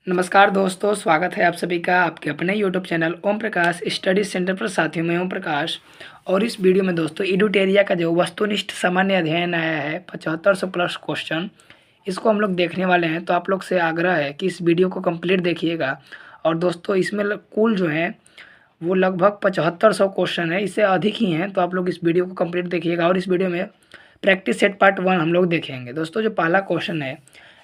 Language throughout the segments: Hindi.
नमस्कार दोस्तों, स्वागत है आप सभी का आपके अपने YouTube channel Om Prakash study centre पर। साथियों में ओम प्रकाश। और इस वीडियो में दोस्तों एडुटेरिया का जो वस्तुनिष्ठ सामान्य अध्ययन आया है 7500 प्लस क्वेश्चन, इसको हम लोग देखने वाले हैं। तो आप लोग से आग्रह है कि इस वीडियो को कंप्लीट देखिएगा। और दोस्तों इसमें कुल जो है वो लगभग 7500 क्वेश्चन है, इससे अधिक ही हैं। तो आप लोग इस वीडियो को कंप्लीट देखिएगा। और इस वीडियो में प्रैक्टिस सेट पार्ट 1 हम लोग देखेंगे। दोस्तों जो पहला क्वेश्चन है,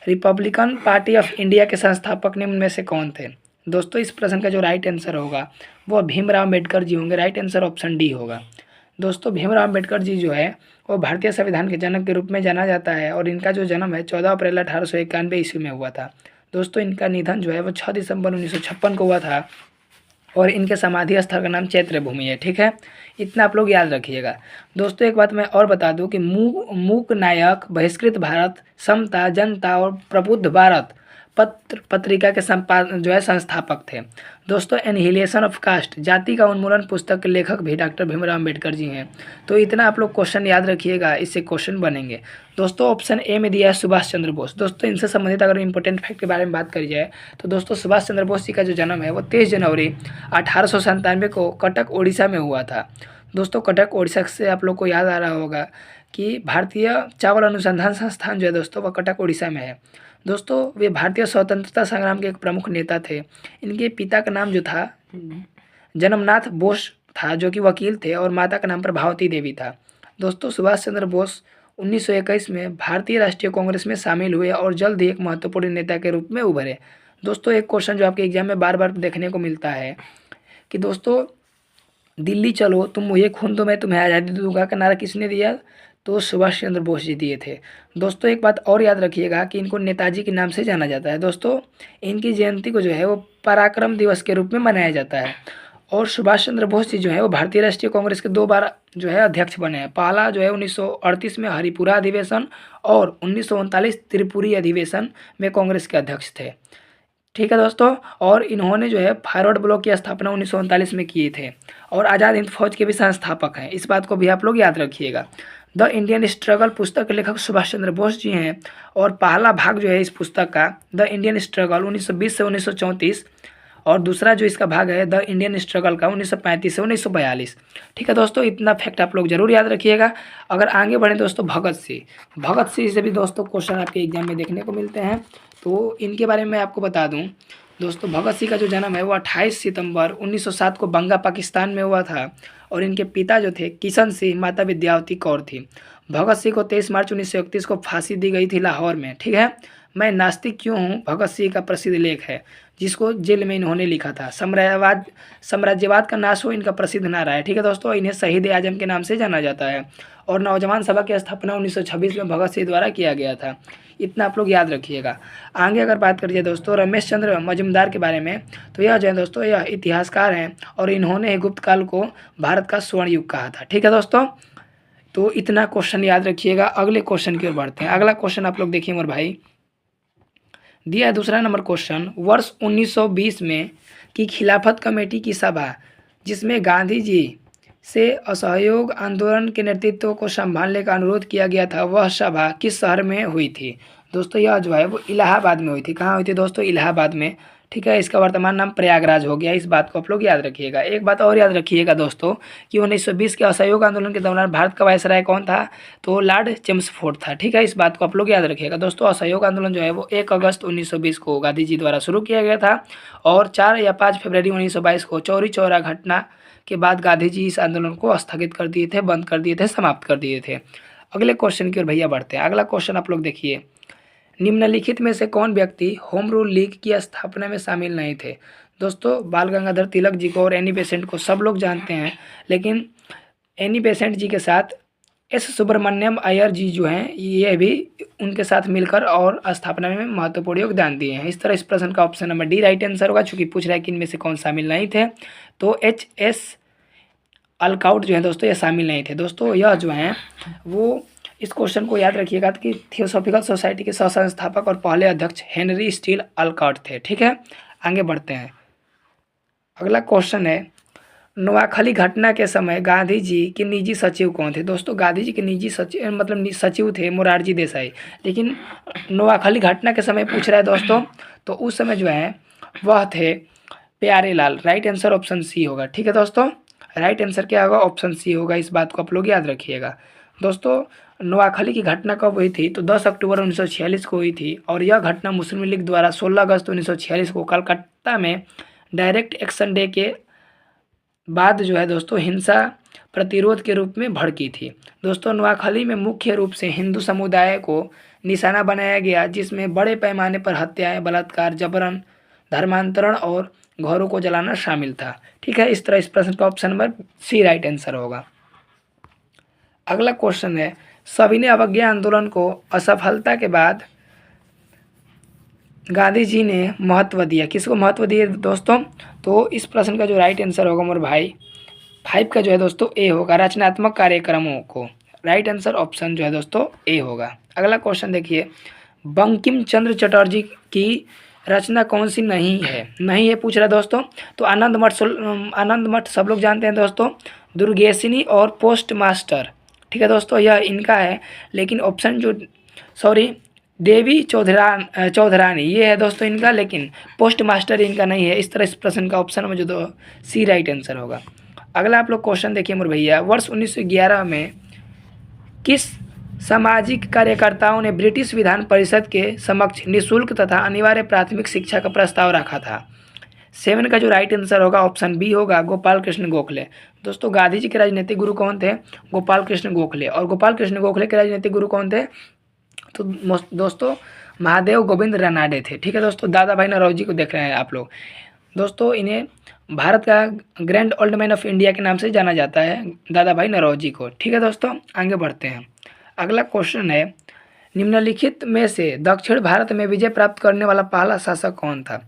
रिपब्लिकन पार्टी ऑफ इंडिया के संस्थापक निम्न में से कौन थे। दोस्तों इस प्रश्न का जो राइट आंसर होगा वो भीमराव अम्बेडकर जी होंगे। राइट आंसर ऑप्शन डी होगा। दोस्तों भीमराव अम्बेडकर जी जो है वो भारतीय संविधान के जनक के रूप में जाना जाता है। और इनका जो जन्म है 14 अप्रैल 1891 ईस्वी में हुआ था। दोस्तों इनका निधन जो है वो 6 दिसंबर 1956 को हुआ था। और इनके समाधि स्थल का नाम चैत्र भूमि है। ठीक है, इतना आप लोग याद रखिएगा। दोस्तों एक बात मैं और बता दूं कि मूक नायक, बहिष्कृत भारत, समता, जनता और प्रबुद्ध भारत पत्रिका के जो है संस्थापक थे। दोस्तों एनहिलेशन ऑफ कास्ट, जाति का उन्मूलन पुस्तक के लेखक भी डॉक्टर भीमराव अम्बेडकर जी हैं। तो इतना आप लोग क्वेश्चन याद रखिएगा, इससे क्वेश्चन बनेंगे। दोस्तों ऑप्शन ए में दिया है सुभाष चंद्र बोस। दोस्तों इनसे संबंधित अगर इंपॉर्टेंट फैक्ट के बारे में बात करी जाए तो दोस्तों सुभाष चंद्र बोस जी का जो जन्म है वो 23 जनवरी 1897 को कटक उड़ीसा में हुआ था। दोस्तों कटक उड़ीसा से आप लोग को याद आ रहा होगा कि भारतीय चावल अनुसंधान संस्थान जो है दोस्तों वह कटक उड़ीसा में है। दोस्तों वे भारतीय स्वतंत्रता संग्राम के एक प्रमुख नेता थे। इनके पिता का नाम जो था जन्मनाथ बोस था, जो कि वकील थे, और माता का नाम प्रभावती देवी था। दोस्तों सुभाष चंद्र बोस 1921 में भारतीय राष्ट्रीय कांग्रेस में शामिल हुए और जल्द ही एक महत्वपूर्ण नेता के रूप में उभरे। दोस्तों एक क्वेश्चन जो आपके एग्जाम में बार बार देखने को मिलता है कि दोस्तों दिल्ली चलो तुम मुझे खून दो मैं तुम्हें आज़ादी दूंगा का नारा किसने दिया। तो सुभाष चंद्र बोस जी दिए थे। दोस्तों एक बात और याद रखिएगा कि इनको नेताजी के नाम से जाना जाता है। दोस्तों इनकी जयंती को जो है वो पराक्रम दिवस के रूप में मनाया जाता है। और सुभाष चंद्र बोस जी जो है वो भारतीय राष्ट्रीय कांग्रेस के 2 बार जो है अध्यक्ष बने हैं। पहला जो है 1938 में हरिपुरा अधिवेशन और 1939 त्रिपुरी अधिवेशन में कांग्रेस के अध्यक्ष थे। ठीक है दोस्तों, और इन्होंने जो है फॉरवर्ड ब्लॉक की स्थापना 1939 में किए थे और आज़ाद हिंद फौज के भी संस्थापक हैं। इस बात को भी आप लोग याद रखिएगा। द इंडियन स्ट्रगल पुस्तक के लेखक सुभाष चंद्र बोस जी हैं। और पहला भाग जो है इस पुस्तक का द इंडियन स्ट्रगल 1920 से 1934, और दूसरा जो इसका भाग है द इंडियन स्ट्रगल का 1935 से 1942। ठीक है दोस्तों, इतना फैक्ट आप लोग जरूर याद रखिएगा। अगर आगे बढ़े दोस्तों भगत सिंह से भी दोस्तों क्वेश्चन आपके एग्जाम में देखने को मिलते हैं। तो इनके बारे में आपको बता दूं दोस्तों, भगत सिंह का जो जन्म है वो 28 सितंबर 1907 को बंगा पाकिस्तान में हुआ था। और इनके पिता जो थे किशन सिंह, माता विद्यावती कौर थी। भगत सिंह को 23 मार्च 1931 को फांसी दी गई थी लाहौर में। ठीक है, मैं नास्तिक क्यों हूँ भगत सिंह का प्रसिद्ध लेख है, जिसको जेल में इन्होंने लिखा था। साम्राज्यवाद का नाश हो इनका प्रसिद्ध नारा है। ठीक है दोस्तों, इन्हें शहीद आजम के नाम से जाना जाता है। और नौजवान सभा की स्थापना 1926 में भगत सिंह द्वारा किया गया था। इतना आप लोग याद रखिएगा। आगे अगर बात करिए दोस्तों रमेश चंद्र मजुमदार के बारे में, तो यह जो है दोस्तों यह इतिहासकार हैं और इन्होंने गुप्त काल को भारत का स्वर्ण युग कहा था। ठीक है दोस्तों, तो इतना क्वेश्चन याद रखिएगा। अगले क्वेश्चन की ओर बढ़ते हैं। अगला क्वेश्चन आप लोग देखिए मोर भाई, दिया है दूसरा नंबर क्वेश्चन। वर्ष 1920 में की खिलाफत कमेटी की सभा जिसमें गांधी जी से असहयोग आंदोलन के नेतृत्व को संभालने का अनुरोध किया गया था, वह सभा किस शहर में हुई थी। दोस्तों यह जो है वो इलाहाबाद में हुई थी। कहाँ हुई थी दोस्तों? इलाहाबाद में। ठीक है, इसका वर्तमान नाम प्रयागराज हो गया। इस बात को आप लोग याद रखिएगा। एक बात और याद रखिएगा दोस्तों कि 1920 के असहयोग आंदोलन के दौरान भारत का वायसराय कौन था? तो लॉर्ड चेम्सफोर्ड था। ठीक है, इस बात को आप लोग याद रखिएगा। दोस्तों असहयोग आंदोलन जो है वो 1 अगस्त 1920 को गांधी जी द्वारा शुरू किया गया था और 4 या 5 फरवरी 1922 को चौरी चौरा घटना के बाद गांधी जी इस आंदोलन को स्थगित कर दिए थे, बंद कर दिए थे, समाप्त कर दिए थे। अगले क्वेश्चन की ओर भैया बढ़ते हैं। अगला क्वेश्चन आप लोग देखिए, निम्नलिखित में से कौन व्यक्ति होम रूल लीग की स्थापना में शामिल नहीं थे। दोस्तों बाल गंगाधर तिलक जी को और एनी बेसेंट को सब लोग जानते हैं, लेकिन एनी बेसेंट जी के साथ एस सुब्रमण्यम अय्यर जी जो हैं ये भी उनके साथ मिलकर और स्थापना में महत्वपूर्ण योगदान दिए हैं। इस तरह इस प्रश्न का option number D right answer होगा, चूंकि पूछ रहा है कि इनमें से कौन शामिल नहीं थे। तो HS अल्काउट जो है दोस्तों ये शामिल नहीं थे। दोस्तों यह जो हैं वो इस क्वेश्चन को याद रखिएगा कि थियोसॉफिकल सोसाइटी के सह संस्थापक और पहले अध्यक्ष हेनरी स्टील अल्काउट थे। ठीक है, आगे बढ़ते हैं। अगला क्वेश्चन है, नोआखली घटना के समय गांधी जी के निजी सचिव कौन थे। दोस्तों गांधी जी के निजी सचिव सचिव थे मोरारजी देसाई, लेकिन नोआखली घटना के समय पूछ रहा है दोस्तों तो उस समय जो है वह थे Pyarelal. Right answer option C होगा। ठीक है दोस्तों, राइट आंसर क्या होगा, ऑप्शन सी होगा। इस बात को आप लोग याद रखिएगा। दोस्तों नोआखली की घटना कब हुई थी, तो 10 अक्टूबर 1946 को हुई थी और यह घटना मुस्लिम लीग द्वारा 16 अगस्त 1946 को कलकत्ता में डायरेक्ट एक्शन डे के बाद जो है दोस्तों हिंसा प्रतिरोध के रूप में भड़की थी। दोस्तों नोआखली में मुख्य रूप से हिंदू समुदाय को निशाना बनाया गया, जिसमें बड़े पैमाने पर हत्याएं, बलात्कार, जबरन धर्मांतरण और घरों को जलाना शामिल था। ठीक है, इस तरह इस प्रश्न का option number C right answer होगा। अगला क्वेश्चन है, सविनय अवज्ञा आंदोलन को असफलता के बाद गांधी जी ने महत्व दिया, किसको महत्व दिया दोस्तों, तो इस प्रश्न का जो राइट आंसर होगा मोर भाई 5 का जो है दोस्तों ए होगा, रचनात्मक कार्यक्रमों को। राइट आंसर ऑप्शन जो है दोस्तों ए होगा। अगला क्वेश्चन देखिए, बंकिम चंद्र चटर्जी की रचना कौन सी नहीं है पूछ रहा है दोस्तों, तो आनंद मठ सब लोग जानते हैं दोस्तों, दुर्गेशिनी और पोस्ट मास्टर। ठीक है दोस्तों, यह इनका है, लेकिन ऑप्शन जो देवी चौधरानी ये है दोस्तों इनका, लेकिन पोस्ट मास्टर इनका नहीं है। इस तरह इस प्रश्न का ऑप्शन में जो दो सी राइट आंसर होगा। अगला आप लोग क्वेश्चन देखिए मोर भैया, वर्ष 1911 में किस सामाजिक कार्यकर्ताओं ने ब्रिटिश विधान परिषद के समक्ष निःशुल्क तथा अनिवार्य प्राथमिक शिक्षा का प्रस्ताव रखा था। 7 का जो राइट आंसर होगा ऑप्शन बी होगा, गोपाल कृष्ण गोखले। दोस्तों गांधी जी के राजनीतिक गुरु कौन थे, गोपाल कृष्ण गोखले। और गोपाल कृष्ण गोखले के राजनीतिक गुरु कौन थे, तो दोस्तों महादेव गोविंद रानाडे थे। ठीक है दोस्तों, दादा भाई नौरोजी को देख रहे हैं आप लोग। दोस्तों इन्हें भारत का grand old man of India के नाम से जाना जाता है, दादा भाई नौरोजी को। ठीक है दोस्तों, आगे बढ़ते हैं। अगला क्वेश्चन है, निम्नलिखित में से दक्षिण भारत में विजय प्राप्त करने वाला पहला शासक कौन था।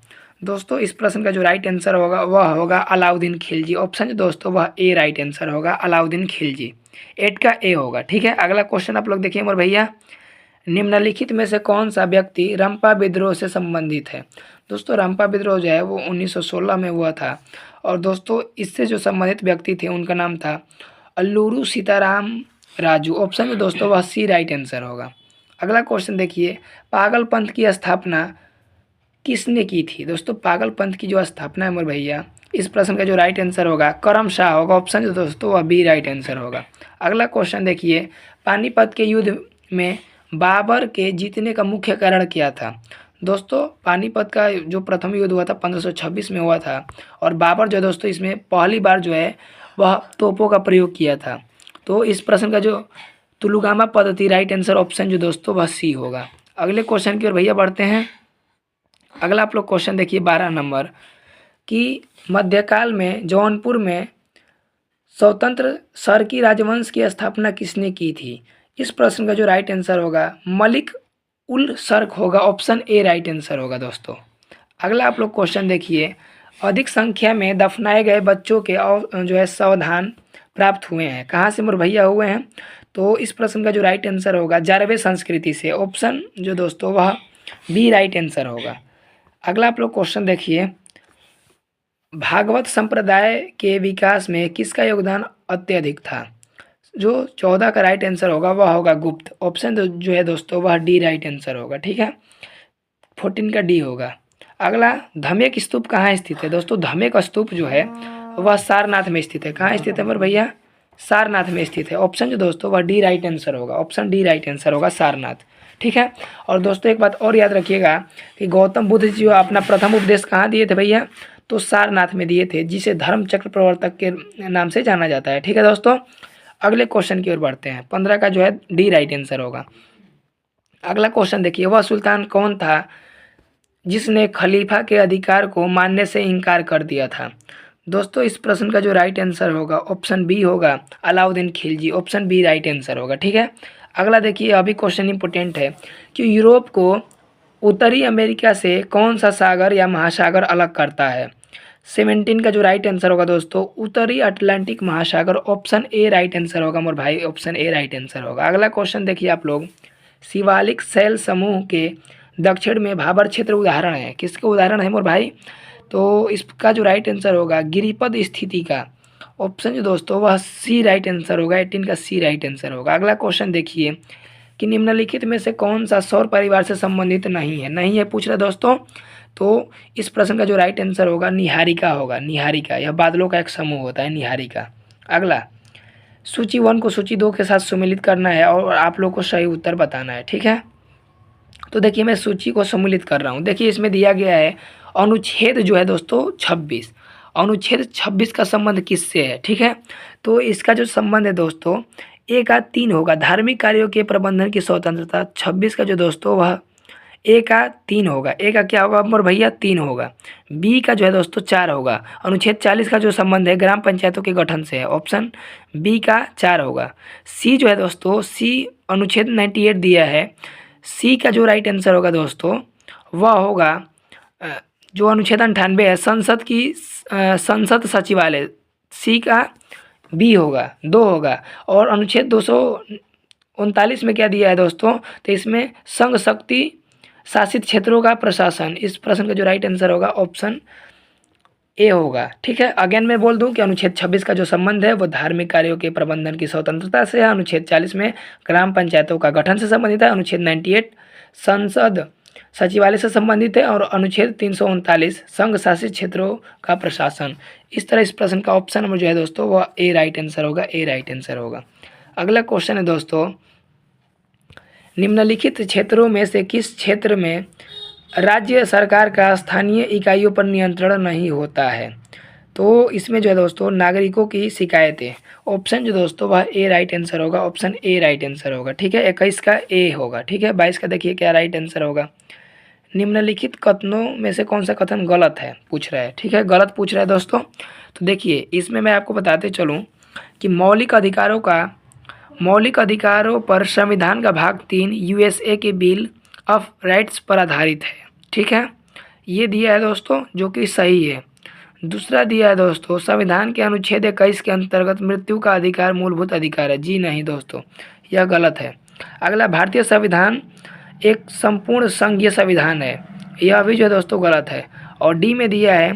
दोस्तों इस प्रश्न का जो राइट आंसर होगा वह होगा अलाउद्दीन खिलजी। ऑप्शन जो दोस्तों वह ए राइट आंसर होगा, अलाउद्दीन खिलजी। 8 का ए होगा। ठीक है, अगला क्वेश्चन आप लोग देखिए मोर भैया, निम्नलिखित में से कौन सा व्यक्ति रंपा विद्रोह से संबंधित है। दोस्तों रंपा विद्रोह जो है वो 1916 में हुआ था, और दोस्तों इससे जो संबंधित व्यक्ति थे उनका नाम था अल्लूरू सीताराम राजू। ऑप्शन में दोस्तों वह सी राइट आंसर होगा। अगला क्वेश्चन देखिए, पागल पंथ की स्थापना किसने की थी। दोस्तों पागल पंथ की जो स्थापना है मोर भैया, इस प्रश्न का जो राइट आंसर होगा करम शाह होगा। ऑप्शन जो दोस्तों वह बी राइट आंसर होगा। अगला क्वेश्चन देखिए, पानीपत के युद्ध में बाबर के जीतने का मुख्य कारण क्या था। दोस्तों पानीपत का जो प्रथम युद्ध हुआ था 1526 में हुआ था, और बाबर जो दोस्तों इसमें पहली बार जो है वह तोपों का प्रयोग किया था। तो इस प्रश्न का जो तुलुगामा पद्धति राइट आंसर ऑप्शन जो दोस्तों वह सी होगा। अगले क्वेश्चन की ओर भैया बढ़ते हैं। अगला आप लोग क्वेश्चन देखिए 12 नंबर कि मध्यकाल में जौनपुर में स्वतंत्र सरकी राजवंश की स्थापना किसने की थी। इस प्रश्न का जो राइट आंसर होगा मलिक उल सर्क होगा। ऑप्शन ए राइट आंसर होगा दोस्तों। अगला आप लोग क्वेश्चन देखिए, अधिक संख्या में दफनाए गए बच्चों के जो है सावधान प्राप्त हुए हैं, कहाँ से मोर भैया हुए हैं, तो इस प्रश्न का जो राइट आंसर होगा जारवे संस्कृति से। ऑप्शन जो दोस्तों वह बी राइट आंसर होगा। अगला आप लोग क्वेश्चन देखिए, भागवत संप्रदाय के विकास में किसका योगदान अत्यधिक था। जो 14 का राइट आंसर होगा वह होगा गुप्त। ऑप्शन जो है दोस्तों वह डी राइट आंसर होगा। ठीक है, 14 का डी होगा। अगला धमेक स्तूप कहाँ स्थित है। दोस्तों धमेक स्तूप जो है वह सारनाथ में स्थित है। कहाँ स्थित है मेरे भैया, सारनाथ में स्थित है। ऑप्शन जो दोस्तों वह डी राइट आंसर होगा। ऑप्शन डी राइट आंसर होगा, सारनाथ। ठीक है, और दोस्तों एक बात और याद रखिएगा कि गौतम बुद्ध जी अपना प्रथम उपदेश कहाँ दिए थे भैया, तो सारनाथ में दिए थे, जिसे धर्म चक्र प्रवर्तक के नाम से जाना जाता है। ठीक है दोस्तों, अगले क्वेश्चन की ओर बढ़ते हैं। 15 का जो है डी राइट आंसर होगा। अगला क्वेश्चन देखिए, वह सुल्तान कौन था जिसने खलीफा के अधिकार को मानने से इनकार कर दिया था। दोस्तों इस प्रश्न का जो राइट आंसर होगा ऑप्शन बी होगा, Alauddin Khilji. Option B right answer होगा। ठीक है, अगला देखिए, अभी क्वेश्चन इंपोर्टेंट है कि यूरोप को उत्तरी अमेरिका से कौन सा सागर या महासागर अलग करता है। 17 का जो राइट आंसर होगा दोस्तों उत्तरी अटलांटिक महासागर। ऑप्शन ए राइट आंसर होगा मोर भाई, ऑप्शन ए राइट आंसर होगा। अगला क्वेश्चन देखिए आप लोग, शिवालिक शैल समूह के दक्षिण में भाबर क्षेत्र उदाहरण है, किसका उदाहरण है मोर भाई, तो इसका जो राइट आंसर होगा गिरिपद स्थिति का। ऑप्शन जो दोस्तों वह सी राइट आंसर होगा, 18 का सी राइट आंसर होगा। अगला क्वेश्चन देखिए कि निम्नलिखित में से कौन सा सौर परिवार से संबंधित नहीं है पूछ रहा दोस्तों, तो इस प्रश्न का जो राइट आंसर होगा निहारिका होगा। निहारिका यह बादलों का एक समूह होता है, निहारिका। अगला, सूची 1 को सूची 2 के साथ सम्मिलित करना है और आप लोग को सही उत्तर बताना है, ठीक है। तो देखिए मैं सूची को सम्मिलित कर रहा हूँ। देखिए इसमें दिया गया है अनुच्छेद जो है दोस्तों 26। अनुच्छेद 26 का संबंध किससे है, ठीक है। तो इसका जो संबंध है दोस्तों ए का 3 होगा, धार्मिक कार्यों के प्रबंधन की स्वतंत्रता। 26 का जो दोस्तों वह ए का 3 होगा। ए का क्या होगा मोर भैया 3 होगा। बी का जो है दोस्तों 4 होगा। अनुच्छेद 40 का जो संबंध है ग्राम पंचायतों के गठन से है, ऑप्शन बी का 4 होगा। सी जो है दोस्तों, सी अनुच्छेद 98 दिया है। सी का जो राइट आंसर होगा दोस्तों वह होगा जो अनुच्छेद 98 है संसद सचिवालय। सी का बी होगा, 2 होगा। और अनुच्छेद 239 में क्या दिया है दोस्तों, तो इसमें संघ शक्ति शासित क्षेत्रों का प्रशासन। इस प्रश्न का जो राइट आंसर होगा ऑप्शन ए होगा, ठीक है। अगेन मैं बोल दूं कि अनुच्छेद 26 का जो संबंध है वो धार्मिक कार्यों के प्रबंधन की स्वतंत्रता से है। अनुच्छेद 40 में ग्राम पंचायतों का गठन से संबंधित है। अनुच्छेद 98 संसद सचिवालय से संबंधित है और अनुच्छेद 339 संघ शासित क्षेत्रों का प्रशासन। इस तरह इस प्रश्न का ऑप्शन नंबर जो है दोस्तों वह ए राइट आंसर होगा, ए राइट आंसर होगा। अगला क्वेश्चन है दोस्तों, निम्नलिखित क्षेत्रों में से किस क्षेत्र में राज्य सरकार का स्थानीय इकाइयों पर नियंत्रण नहीं होता है। तो इसमें जो है दोस्तों नागरिकों की शिकायतें। ऑप्शन जो दोस्तों वह ए राइट आंसर होगा, ऑप्शन ए राइट आंसर होगा, ठीक है। 21 का ए होगा, ठीक है। 22 का देखिए क्या राइट आंसर होगा। निम्नलिखित कथनों में से कौन सा कथन गलत है पूछ रहा है, ठीक है, गलत पूछ रहा है दोस्तों। तो देखिए इसमें मैं आपको बताते चलूँ कि मौलिक अधिकारों पर संविधान का भाग 3 यूएसए के बिल ऑफ राइट्स पर आधारित है, ठीक है। ये दिया है दोस्तों जो कि सही है। दूसरा दिया है दोस्तों संविधान के अनुच्छेद 21 के अंतर्गत मृत्यु का अधिकार मूलभूत अधिकार है। जी नहीं दोस्तों, यह गलत है। अगला, भारतीय संविधान एक संपूर्ण संघीय संविधान है। यह भी जो है दोस्तों गलत है। और डी में दिया है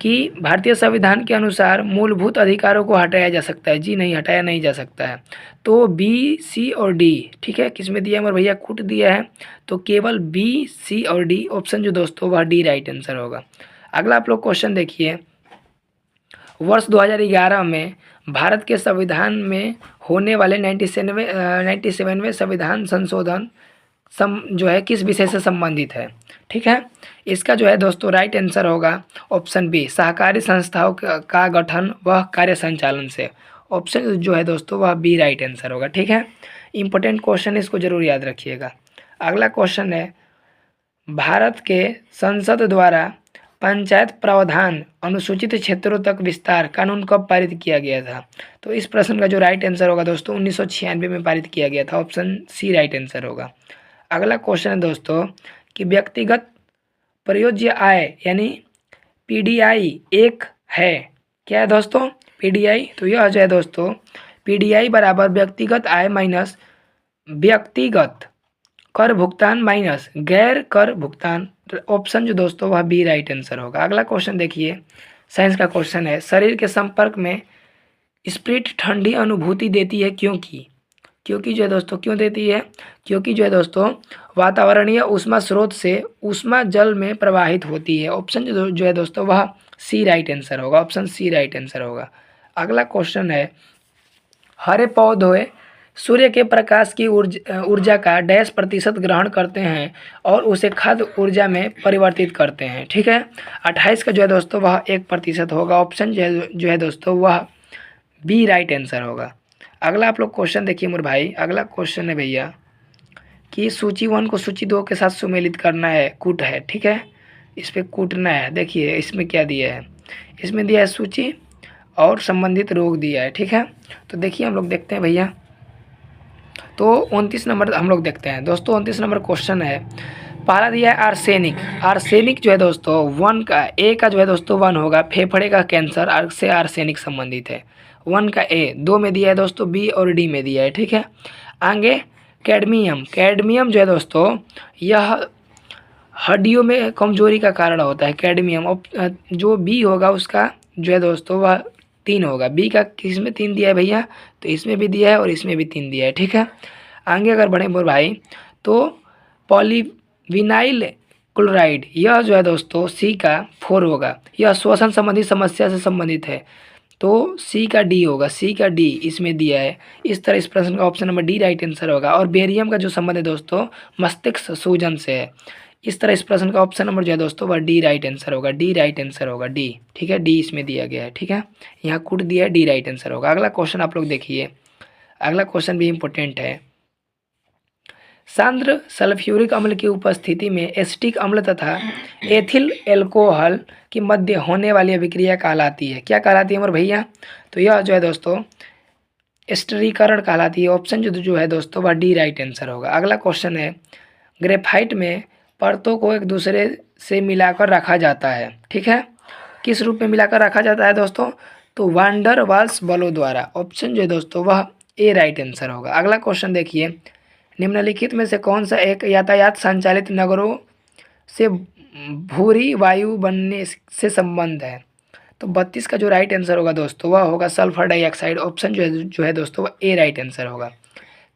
कि भारतीय संविधान के अनुसार मूलभूत अधिकारों को हटाया जा सकता है। जी नहीं, हटाया नहीं जा सकता है। तो बी, सी और डी, ठीक है। किस में दिया है मेरे भैया, कूट दिया है। तो केवल बी, सी और डी ऑप्शन जो दोस्तों वह डी राइट आंसर होगा। अगला आप लोग क्वेश्चन देखिए, वर्ष 2011 में भारत के संविधान में होने वाले 97वें संविधान संशोधन जो है किस विषय से संबंधित है, ठीक है। इसका जो है दोस्तों राइट आंसर होगा ऑप्शन बी, सहकारी संस्थाओं का गठन व कार्य संचालन से। ऑप्शन जो है दोस्तों वह बी राइट आंसर होगा, ठीक है। इंपॉर्टेंट क्वेश्चन, इसको जरूर याद रखिएगा। अगला क्वेश्चन है, भारत के संसद द्वारा पंचायत प्रावधान अनुसूचित क्षेत्रों तक विस्तार कानून कब पारित किया गया था। तो इस प्रश्न का जो राइट आंसर होगा दोस्तों 1996 में पारित किया गया था। ऑप्शन सी राइट आंसर होगा। अगला क्वेश्चन है दोस्तों कि व्यक्तिगत प्रयोज्य आय यानी पीडीआई एक है, क्या है दोस्तों पीडीआई। तो यह जो है दोस्तों पीडीआई बराबर व्यक्तिगत आय माइनस व्यक्तिगत कर भुगतान माइनस गैर कर भुगतान। ऑप्शन जो दोस्तों वह बी राइट आंसर होगा। अगला क्वेश्चन देखिए, साइंस का क्वेश्चन है, शरीर के संपर्क में स्प्रिट ठंडी अनुभूति देती है क्योंकि जो है दोस्तों क्यों देती है, क्योंकि जो है दोस्तों वातावरणीय ऊष्मा स्रोत से ऊष्मा जल में प्रवाहित होती है। ऑप्शन जो है दोस्तों वह सी राइट आंसर होगा, ऑप्शन सी राइट आंसर होगा। अगला क्वेश्चन है, हरे पौधे सूर्य के प्रकाश की ऊर्जा का डैश प्रतिशत ग्रहण करते हैं और उसे खाद्य ऊर्जा में परिवर्तित करते हैं, ठीक है। 28 का जो है दोस्तों वह 1% होगा। ऑप्शन जो है दोस्तों वह बी राइट आंसर होगा। अगला आप लोग क्वेश्चन देखिए मेरे भाई। अगला क्वेश्चन है भैया कि सूची 1 को सूची 2 के साथ सुमेलित करना है, कूट है, ठीक है। इस पर कूटना है। देखिए इसमें क्या दिया है, इसमें दिया है सूची और संबंधित रोग दिया है, ठीक है। तो देखिए हम लोग देखते हैं भैया, तो 29 नंबर हम लोग देखते हैं दोस्तों। 29 नंबर क्वेश्चन है, पहला दिया है आर्सेनिक। आर्सेनिक जो है दोस्तों 1 का ए का जो है दोस्तों 1 होगा, फेफड़े का कैंसर से आर्सेनिक संबंधित है। 1 का ए। 2 में दिया है दोस्तों बी और डी में दिया है, ठीक है। आगे कैडमियम जो है दोस्तों यह हड्डियों में कमजोरी का कारण होता है। कैडमियम जो बी होगा उसका जो है दोस्तों वह 3 होगा। बी का किस में 3 दिया है भैया, तो इसमें भी दिया है और इसमें भी 3 दिया है, ठीक है। आगे अगर बढ़े बोल भाई, तो पॉलीविनाइल क्लोराइड, यह जो है दोस्तों सी का 4 होगा। यह श्वसन संबंधी समस्या से संबंधित है, तो सी का डी होगा, सी का डी इसमें दिया है। इस तरह इस प्रश्न का option number D right answer होगा। और बेरियम का जो संबंध है दोस्तों मस्तिष्क सूजन से है। इस तरह इस प्रश्न का ऑप्शन नंबर जो है दोस्तों वह डी राइट आंसर होगा, डी राइट आंसर होगा, डी। ठीक है, डी इसमें दिया गया है। ठीक है, यहाँ कुट दिया है, डी राइट आंसर होगा। अगला क्वेश्चन आप लोग देखिए, अगला क्वेश्चन भी इंपॉर्टेंट है। सांद्र सल्फ्यूरिक अम्ल की उपस्थिति में एसिटिक अम्ल तथा एथिल एल्कोहल के मध्य होने वाली अभिक्रिया कहलाती है, क्या कहलाती है हमारे भैया? तो यह जो है दोस्तों स्टिरीकरण कहलाती है। ऑप्शन जो है दोस्तों वह डी राइट आंसर होगा। अगला क्वेश्चन है, ग्रेफाइट में परतों को एक दूसरे से मिलाकर रखा जाता है, ठीक है, किस रूप में मिलाकर रखा जाता है दोस्तों? तो वांडर वाल्स बलों द्वारा। ऑप्शन जो है दोस्तों वह ए राइट आंसर होगा। अगला क्वेश्चन देखिए, निम्नलिखित में से कौन सा एक यातायात संचालित नगरों से भूरी वायु बनने से संबंध है? तो 32 का जो राइट आंसर होगा दोस्तों वह होगा सल्फर डाइऑक्साइड। ऑप्शन जो है दोस्तों वह ए राइट आंसर होगा।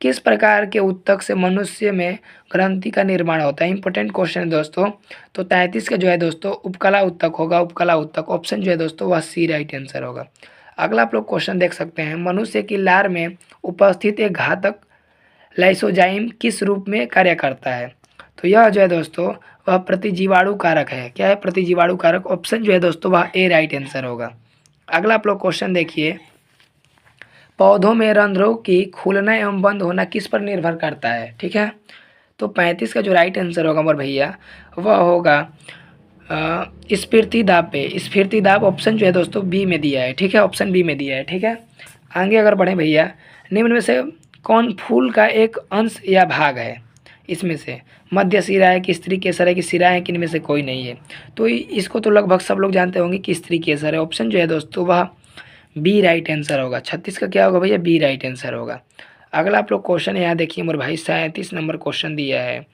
किस प्रकार के ऊतक से मनुष्य में ग्रंथि का निर्माण होता है? इंपॉर्टेंट क्वेश्चन है दोस्तों। तो 33 का जो है दोस्तों उपकला ऊतक होगा, उपकला ऊतक। ऑप्शन जो है दोस्तों वह सी राइट आंसर होगा। अगला आप लोग क्वेश्चन देख सकते हैं, मनुष्य की लार में उपस्थित एक घातक लाइसोजाइम किस रूप में कार्य करता है? तो यह जो है दोस्तों वह प्रतिजीवाणु कारक है। क्या है? प्रतिजीवाणु कारक। ऑप्शन जो है दोस्तों वह ए राइट आंसर होगा। अगला आप लोग क्वेश्चन देखिए, पौधों में रंध्रों की खुलना एवं बंद होना किस पर निर्भर करता है? ठीक है, तो 35 का जो राइट आंसर होगा मोर भैया वह होगा स्फीति दाब पे। स्फीति दाब ऑप्शन जो है दोस्तों बी में दिया है। ठीक है, ऑप्शन बी में दिया है। ठीक है, आगे अगर बढ़ें भैया, निम्न में से कौन फूल का एक अंश या भाग है? इसमें से मध्य सिरा है कि स्त्री केसर है कि सिरा है कि इनमें से कोई नहीं है? तो इसको तो लगभग सब लोग जानते होंगे कि स्त्री केसर है। ऑप्शन जो है दोस्तों वह बी राइट आंसर होगा। 36 का क्या होगा भैया? बी राइट आंसर होगा। अगला आप लोग क्वेश्चन यहाँ देखिए मोर भाई, 37 नंबर क्वेश्चन दिया है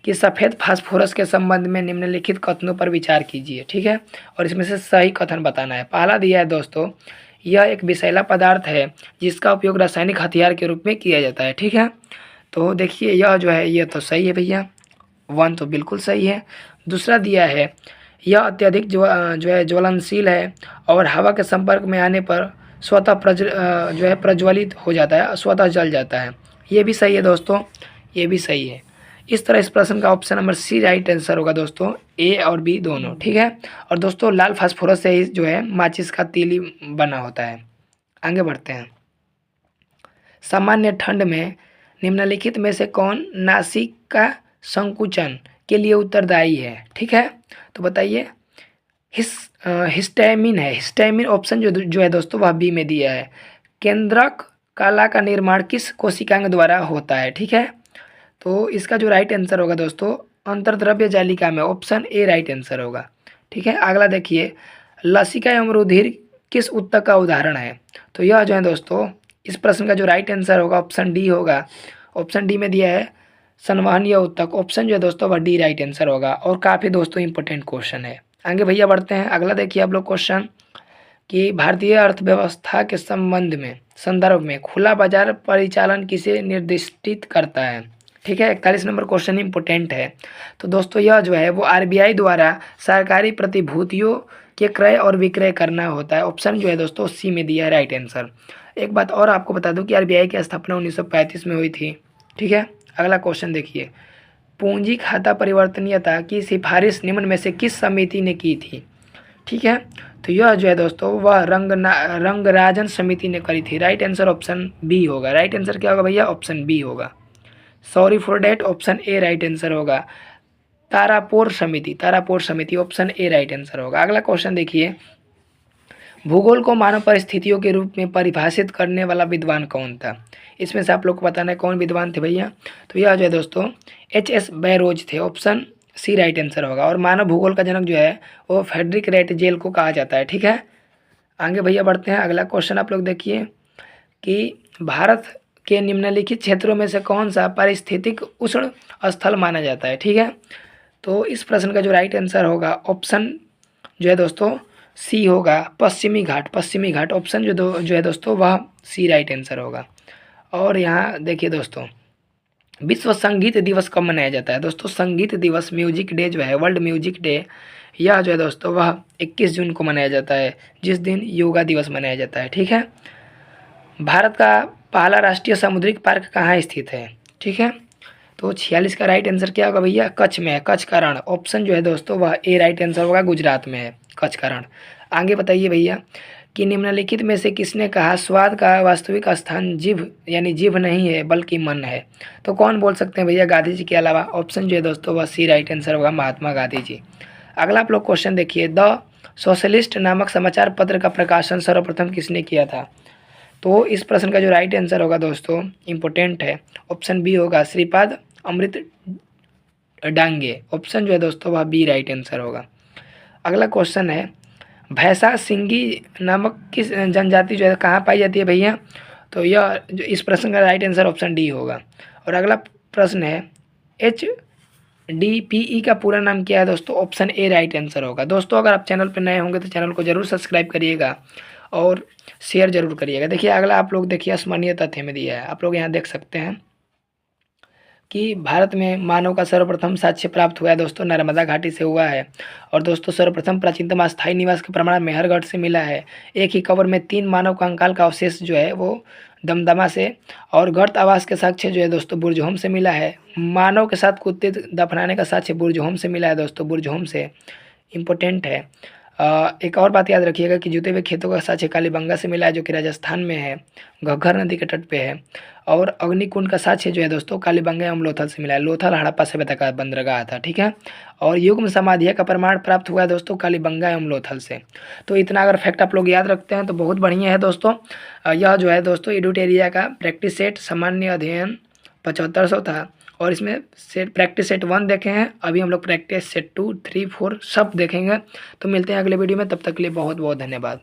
कि सफ़ेद फास्फोरस के संबंध में निम्नलिखित कथनों पर विचार कीजिए। ठीक है, और इसमें से सही कथन बताना है। पहला दिया है दोस्तों, यह एक विषैला पदार्थ है जिसका उपयोग रासायनिक हथियार के रूप में किया जाता है। ठीक है, तो देखिए यह जो है ये तो सही है भैया, 1 तो बिल्कुल सही है। दूसरा दिया है, यह अत्यधिक जो है ज्वलनशील है और हवा के संपर्क में आने पर स्वतः जो है प्रज्वलित हो जाता है, स्वतः जल जाता है। ये भी सही है दोस्तों, ये भी सही है। इस तरह इस प्रश्न का option number C right answer होगा दोस्तों, ए और बी दोनों। ठीक है, और दोस्तों लाल फास्फोरस से ही जो है माचिस का तीली बना होता है। आगे बढ़ते हैं, सामान्य ठंड में निम्नलिखित में से कौन नासिका संकुचन के लिए उत्तरदायी है? ठीक है, तो बताइए। हिस्टैमिन है, हिस्टैमिन। ऑप्शन जो है दोस्तों वह बी में दिया है। केंद्रक कला का निर्माण किस कोशिकांग द्वारा होता है? ठीक है, तो इसका जो राइट आंसर होगा दोस्तों अंतर्द्रव्य जालिका में। ऑप्शन ए राइट आंसर होगा। ठीक है, अगला देखिए, लसिका एवं रुधिर किस ऊतक का उदाहरण है? तो यह जो है दोस्तों इस प्रश्न का जो राइट आंसर होगा ऑप्शन डी होगा। ऑप्शन डी में दिया है संवहनीय ऊतक। ऑप्शन जो है दोस्तों वह डी राइट आंसर होगा। और काफ़ी दोस्तों इंपॉर्टेंट क्वेश्चन है। आगे भैया बढ़ते हैं, अगला देखिए आप लोग क्वेश्चन कि भारतीय अर्थव्यवस्था के संदर्भ में खुला बाजार परिचालन किसे निर्दिष्टित करता है? ठीक है, 41 नंबर क्वेश्चन इंपॉर्टेंट है। तो दोस्तों यह जो है वो आरबीआई द्वारा सरकारी प्रतिभूतियों के क्रय और विक्रय करना होता है। ऑप्शन जो है दोस्तों सी में दिया है राइट आंसर। एक बात और आपको बता दूं कि आरबीआई की स्थापना 1935 में हुई थी। ठीक है, अगला क्वेश्चन देखिए, पूंजी खाता परिवर्तनीयता की सिफारिश निम्न में से किस समिति ने की थी? ठीक है, तो यह जो है दोस्तों वह रंगराजन समिति ने करी थी। राइट आंसर ऑप्शन बी होगा। राइट आंसर क्या होगा भैया? ऑप्शन बी होगा। Sorry for that, option A right answer होगा। तारापोर समिति ऑप्शन ए राइट आंसर होगा। अगला क्वेश्चन देखिए, भूगोल को मानव परिस्थितियों के रूप में परिभाषित करने वाला विद्वान कौन था? इसमें से आप लोग को बताना है कौन विद्वान थे भैया। तो यह जो है दोस्तों H.S. बैरोज थे। ऑप्शन सी राइट आंसर होगा। और मानव भूगोल का जनक जो है वो फ्रेडरिक रेटजेल को कहा जाता है। ठीक है, आगे भैया बढ़ते हैं। अगला क्वेश्चन आप लोग देखिए कि भारत के निम्नलिखित क्षेत्रों में से कौन सा पारिस्थितिक उष्ण स्थल माना जाता है? ठीक है, तो इस प्रश्न का जो राइट आंसर होगा ऑप्शन जो है दोस्तों सी होगा, पश्चिमी घाट। ऑप्शन जो है दोस्तों वह सी राइट आंसर होगा। और यहाँ देखिए दोस्तों विश्व संगीत दिवस कब मनाया जाता है दोस्तों? संगीत दिवस, म्यूजिक डे जो है, वर्ल्ड म्यूजिक डे, यह जो है दोस्तों वह 21 जून को मनाया जाता है, जिस दिन योगा दिवस मनाया जाता है। ठीक है। भारत का पहला राष्ट्रीय सामुद्रिक पार्क कहाँ स्थित है? ठीक है। तो 46 का राइट आंसर क्या होगा भैया? कच्छ में है, कच्छ का रण। ऑप्शन जो है दोस्तों वह ए राइट आंसर होगा, गुजरात में है कच्छ का रण। आगे बताइए भैया कि निम्नलिखित में से किसने कहा स्वाद का वास्तविक स्थान जीभ यानी जीभ नहीं है बल्कि मन है? तो कौन बोल सकते हैं भैया गांधी जी के अलावा? ऑप्शन जो है दोस्तों वह सी राइट आंसर होगा, महात्मा गांधी जी। अगला आप लोग क्वेश्चन देखिए, द सोशलिस्ट नामक समाचार पत्र का प्रकाशन सर्वप्रथम किसने किया था? तो इस प्रश्न का जो राइट आंसर होगा दोस्तों, इम्पोर्टेंट है, ऑप्शन बी होगा, श्रीपाद अमृत डांगे। ऑप्शन जो है दोस्तों वह बी राइट आंसर होगा। अगला क्वेश्चन है, भैंसा सिंगी नामक किस जनजाति जो है कहाँ पाई जाती है भैया? तो यह जो इस प्रश्न का राइट आंसर ऑप्शन डी होगा। और अगला प्रश्न है, HDPE का पूरा नाम क्या है दोस्तों? ऑप्शन ए राइट आंसर होगा। दोस्तों अगर आप चैनल पर नए होंगे तो चैनल को जरूर सब्सक्राइब करिएगा और शेयर जरूर करिएगा। देखिए अगला आप लोग देखिए स्मरणीय तथ्य में दिया है, आप लोग यहाँ देख सकते हैं कि भारत में मानव का सर्वप्रथम साक्ष्य प्राप्त हुआ है दोस्तों, नर्मदा घाटी से हुआ है। और दोस्तों सर्वप्रथम प्राचीनतम स्थायी निवास का प्रमाण मेहरगढ़ से मिला है। एक ही कब्र में 3 मानव कंकाल का अवशेष जो है वो दमदमा से, और गर्त आवास के साक्ष्य जो है दोस्तों बुर्जहोम से मिला है। मानव के साथ कुत्ते दफनाने का साक्ष्य बुर्जहोम से मिला है दोस्तों, बुर्जहोम से। इम्पोर्टेंट है। एक और बात याद रखिएगा कि जुते हुए खेतों का साक्ष्य कालीबंगा से मिला है, जो कि राजस्थान में है, घग्घर नदी के तट पे है। और अग्निकुंड का साक्ष्य जो है दोस्तों कालीबंगा एवं लोथल से मिला है, लोथल हड़प्पा सभ्यता का बंदरगाह था। ठीक है। और युग्म समाधिया का प्रमाण प्राप्त हुआ है दोस्तों कालीबंगा एवं लोथल से। तो इतना अगर फैक्ट आप लोग याद रखते हैं तो बहुत बढ़िया है दोस्तों। यह जो है दोस्तों एडुटेरिया का प्रैक्टिस सेट सामान्य अध्ययन 7500 था, और इसमें सेट प्रैक्टिस सेट 1 देखे हैं, अभी हम लोग प्रैक्टिस सेट 2, 3, 4 सब देखेंगे। तो मिलते हैं अगले वीडियो में, तब तक के लिए बहुत बहुत धन्यवाद।